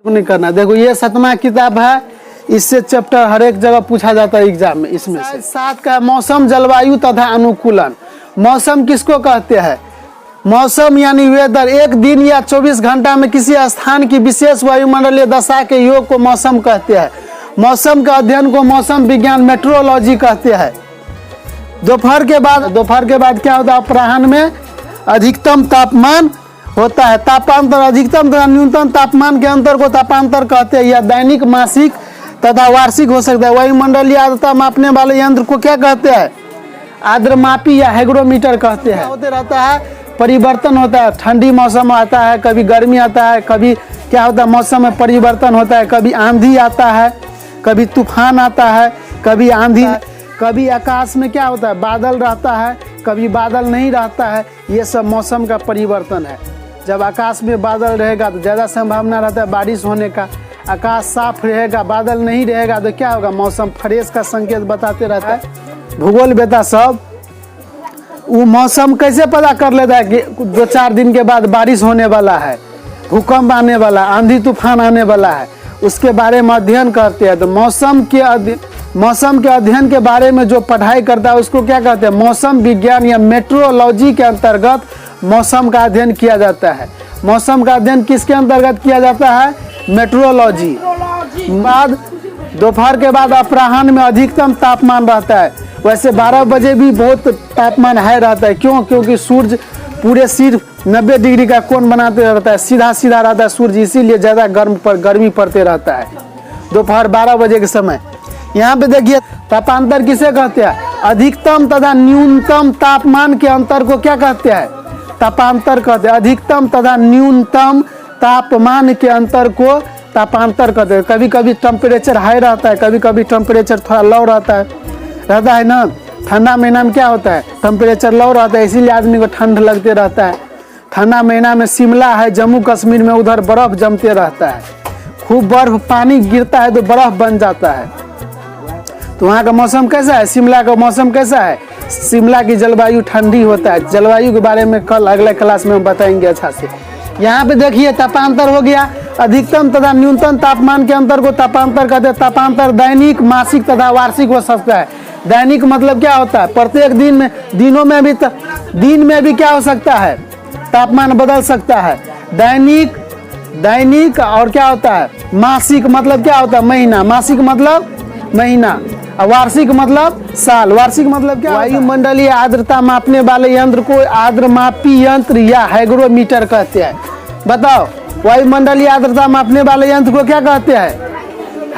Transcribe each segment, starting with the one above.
नहीं करना। देखो ये 7वां किताब है, इससे चैप्टर हर एक जगह पूछा जाता है एग्जाम में। इसमें से 7 का मौसम, जलवायु तथा अनुकूलन। मौसम किसको कहते हैं? मौसम यानी वेदर, एक दिन या 24 घंटा में किसी स्थान की विशेष वायुमंडलीय दशा के योग को मौसम कहते हैं। मौसम का अध्ययन को मौसम विज्ञान मेट्रोलॉजी कहते हैं। दोपहर के बाद क्या होता है? अपराह्न में अधिकतम तापमान होता है। तापांतर अधिकतम तथा न्यूनतम तापमान के अंतर को तापांतर कहते हैं। यह दैनिक, मासिक तथा वार्षिक हो सकता है। वायुमंडलीय आर्द्रता मापने वाले यंत्र को क्या कहते हैं? आर्द्रमापी या हाइग्रोमीटर कहते हैं। होते रहता है, परिवर्तन होता है। ठंडी मौसम आता है, कभी गर्मी आता है, कभी क्या होता है मौसम में परिवर्तन होता है। कभी आंधी आता है, कभी तूफान आता है, कभी आंधी, कभी आकाश में क्या होता है? बादल रहता है, कभी बादल नहीं रहता है। ये सब मौसम का परिवर्तन है। जब आकाश में बादल रहेगा तो ज़्यादा संभावना रहता है बारिश होने का। आकाश साफ रहेगा, बादल नहीं रहेगा तो क्या होगा? मौसम फ्रेश का संकेत बताते रहता है। भूगोल बेटा सब वो मौसम कैसे पता कर लेता है कि 2-4 दिन के बाद बारिश होने वाला है, भूकंप आने वाला, आंधी तूफान आने वाला है, उसके बारे में अध्ययन करते हैं। तो मौसम के अध्ययन के बारे में जो पढ़ाई करता है उसको क्या कहते हैं? मौसम विज्ञान या मेट्रोलॉजी के अंतर्गत मौसम का अध्ययन किया जाता है। मौसम का अध्ययन किसके अंतर्गत किया जाता है? मेट्रोलॉजी। बाद दोपहर के बाद अपराह्न में अधिकतम तापमान रहता है। वैसे 12 बजे भी बहुत तापमान है रहता है। क्यों? क्योंकि सूर्य पूरे सिर्फ 90 डिग्री का कोण बनाते रहता है, सीधा सीधा रहता है सूर्य, इसीलिए ज़्यादा गर्मी पड़ते रहता है दोपहर 12 बजे के समय। यहाँ पे देखिए तापांतर किसे कहते हैं? अधिकतम तथा न्यूनतम तापमान के अंतर को क्या कहते हैं? तापांतर कहते हैं। अधिकतम तथा न्यूनतम तापमान के अंतर को तापांतर कहते हैं। कभी कभी टेम्परेचर हाई रहता है, कभी कभी टेम्परेचर थोड़ा लो रहता है ना। ठंडा महीना में क्या होता है? टेम्परेचर लो रहता है, इसीलिए आदमी को ठंड लगते रहता है। ठंडा महीना में शिमला है, जम्मू कश्मीर में, उधर बर्फ जमते रहता है, खूब बर्फ, पानी गिरता है तो बर्फ बन जाता है। तो वहाँ का मौसम कैसा है? शिमला का मौसम कैसा है? शिमला की जलवायु ठंडी होता है। जलवायु के बारे में कल अगले क्लास में हम बताएंगे अच्छा से। यहाँ पे देखिए तापांतर हो गया। अधिकतम तथा न्यूनतम तापमान के अंतर को तापांतर कहते हैं। तापांतर दैनिक, मासिक तथा वार्षिक हो सकता है। दैनिक मतलब क्या होता है? प्रत्येक दिन में, दिन में भी क्या हो सकता है? तापमान बदल सकता है। दैनिक और क्या होता है? मासिक मतलब क्या होता है? महीना। मासिक मतलब महीना, और वार्षिक मतलब साल। वार्षिक मतलब क्या? वायुमंडलीय आर्द्रता मापने वाले यंत्र को आर्द्रमापी यंत्र या हाइग्रोमीटर कहते हैं। बताओ, वायुमंडलीय आर्द्रता मापने वाले यंत्र को क्या कहते हैं?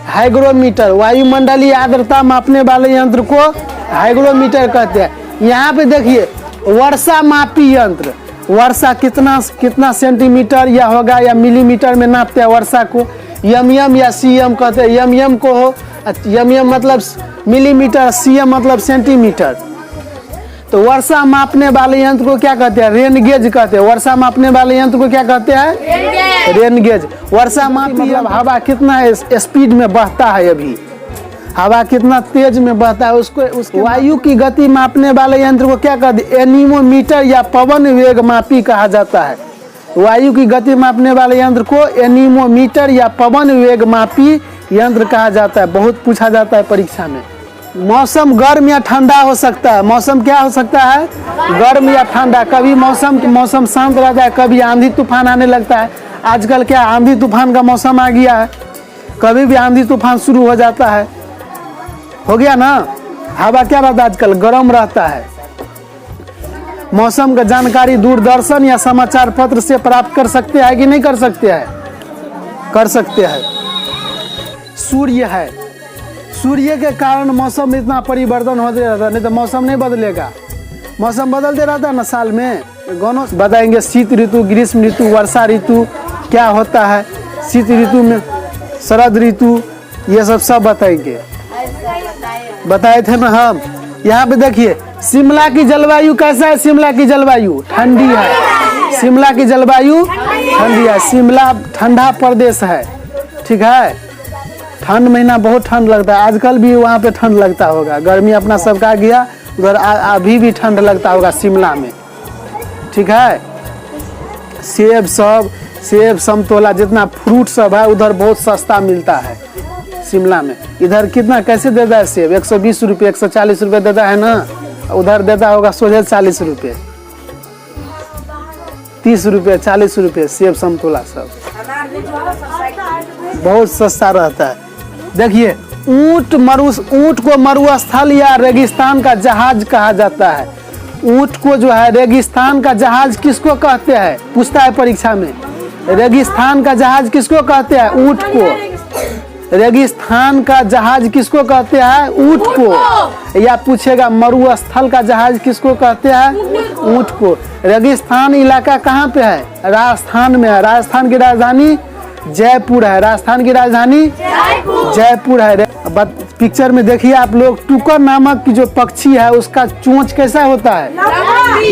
हाइग्रोमीटर। वायुमंडलीय आर्द्रता मापने वाले यंत्र को हाइग्रोमीटर कहते हैं। यहाँ पे देखिए वर्षा मापी यंत्र। वर्षा कितना सेंटीमीटर या होगा या मिलीमीटर में नापते हैं वर्षा को। यम या सीएम कहते हैं। यम को हो, यम मतलब मिलीमीटर, सीएम मतलब सेंटीमीटर। तो वर्षा मापने वाले यंत्र को क्या कहते हैं? रेन गेज कहते हैं। वर्षा मापने वाले यंत्र को क्या कहते हैं? Rain gauge. वर्षा मापी मतलब हवा कितना स्पीड में बहता है, अभी हवा कितना तेज में बहता है उसको वायु की गति मापने वाले यंत्र को क्या कहते हैं? एनीमोमीटर या पवन वेग मापी कहा जाता है। वायु की गति मापने वाले यंत्र को एनीमोमीटर या पवन वेग मापी यंत्र कहा जाता है। बहुत पूछा जाता है परीक्षा में। मौसम गर्म या ठंडा हो सकता है। मौसम क्या हो सकता है? गर्म या ठंडा। कभी मौसम शांत रहता है, कभी आंधी तूफान आने लगता है। आजकल क्या आंधी तूफान का मौसम आ गया है, कभी भी आंधी तूफान शुरू हो जाता है। हो गया ना। हवा क्या रहता है? आजकल गर्म रहता है। मौसम का जानकारी दूरदर्शन या समाचार पत्र से प्राप्त कर सकते हैं कि नहीं कर सकते हैं? कर सकते हैं। सूर्य है, सूर्य के कारण मौसम में इतना परिवर्तन होते रहता है, नहीं तो मौसम नहीं बदलेगा। मौसम बदलते रहता है ना साल में। दोनों बताएंगे शीत ऋतु, ग्रीष्म ऋतु, वर्षा ऋतु क्या होता है। शीत ऋतु में शरद ऋतु, ये सब बताएंगे। बताए थे ना हम। यहाँ पे देखिए शिमला की जलवायु कैसा है? शिमला की जलवायु ठंडी है। शिमला की जलवायु ठंडी है। शिमला ठंडा प्रदेश है, ठीक है। ठंड महीना बहुत ठंड लगता है। आजकल भी वहाँ पे ठंड लगता होगा। गर्मी अपना सबका गया, उधर अभी भी ठंड लगता होगा शिमला में, ठीक है। सेब सब सेब समतोला जितना फ्रूट सब है उधर बहुत सस्ता मिलता है शिमला में। इधर कितना कैसे देता है सेब? 120 रुपये 140 रुपये देता है ना, उधर देता होगा सोझे 40 रुपये 30 रुपये 40 रुपये सेब समतोला सब बहुत सस्ता रहता है। देखिए ऊंट को मरुस्थल या रेगिस्तान का जहाज कहा जाता है। ऊंट को जो है रेगिस्तान का जहाज किसको कहते हैं? पूछता है परीक्षा में, रेगिस्तान का जहाज किसको कहते हैं? ऊंट को। रेगिस्तान का जहाज किसको कहते हैं? ऊंट को। या पूछेगा मरुस्थल का जहाज किसको कहते हैं? ऊंट को। रेगिस्तान इलाका कहाँ पे है? राजस्थान में है। राजस्थान की राजधानी जयपुर है। राजस्थान की राजधानी जयपुर है। पिक्चर में देखिए आप लोग, टुकर नामक की जो पक्षी है उसका चोंच कैसा होता है?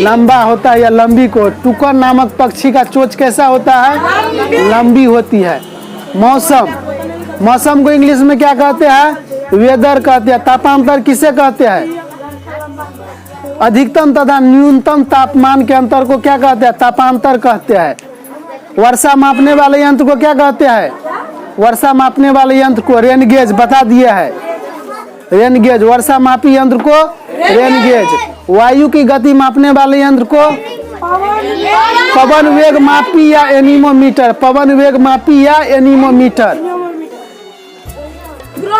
लंबा होता है या लंबी को? टुकर नामक पक्षी का चोंच कैसा होता है? लंबी होती है। मौसम को इंग्लिश में क्या कहते हैं? वेदर कहते हैं। तापांतर किसे कहते हैं? अधिकतम तथा न्यूनतम तापमान के अंतर को क्या कहते हैं? तापांतर कहते हैं। वर्षा मापने वाले यंत्र को क्या कहते हैं? वर्षा मापने वाले यंत्र को रेन गेज बता दिया है। रेन गेज वर्षा मापी यंत्र को रेन गेज। वायु की गति मापने वाले यंत्र को पवन वेग मापी या एनीमोमीटर। पवन वेग मापी या एनीमोमीटर।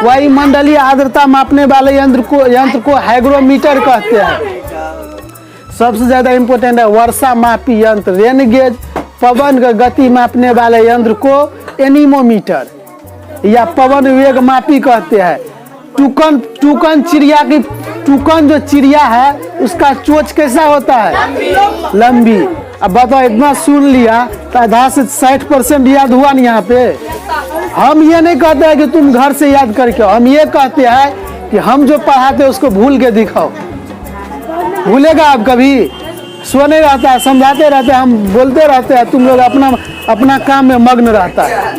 वायुमंडलीय आर्द्रता मापने वाले यंत्र को हाइग्रोमीटर कहते हैं। सबसे ज्यादा इंपोर्टेंट है वर्षा मापी यंत्र रेन गेज। पवन का गति मापने वाले यंत्र को एनीमोमीटर या पवन वेग मापी कहते हैं। टुकन चिड़िया की टुकन जो चिड़िया है उसका चोंच कैसा होता है? लंबी। अब बताओ इतना सुन लिया तो आधा से 60% याद हुआ नहीं यहाँ पे। हम ये नहीं कहते हैं कि तुम घर से याद करके आओ, हम ये कहते हैं कि हम जो पढ़ाते हैं उसको भूल के दिखाओ। भूलेगा आप कभी? सोने रहता है, समझाते रहते हैं, हम बोलते रहते हैं, तुम लोग अपना काम में मग्न रहता है।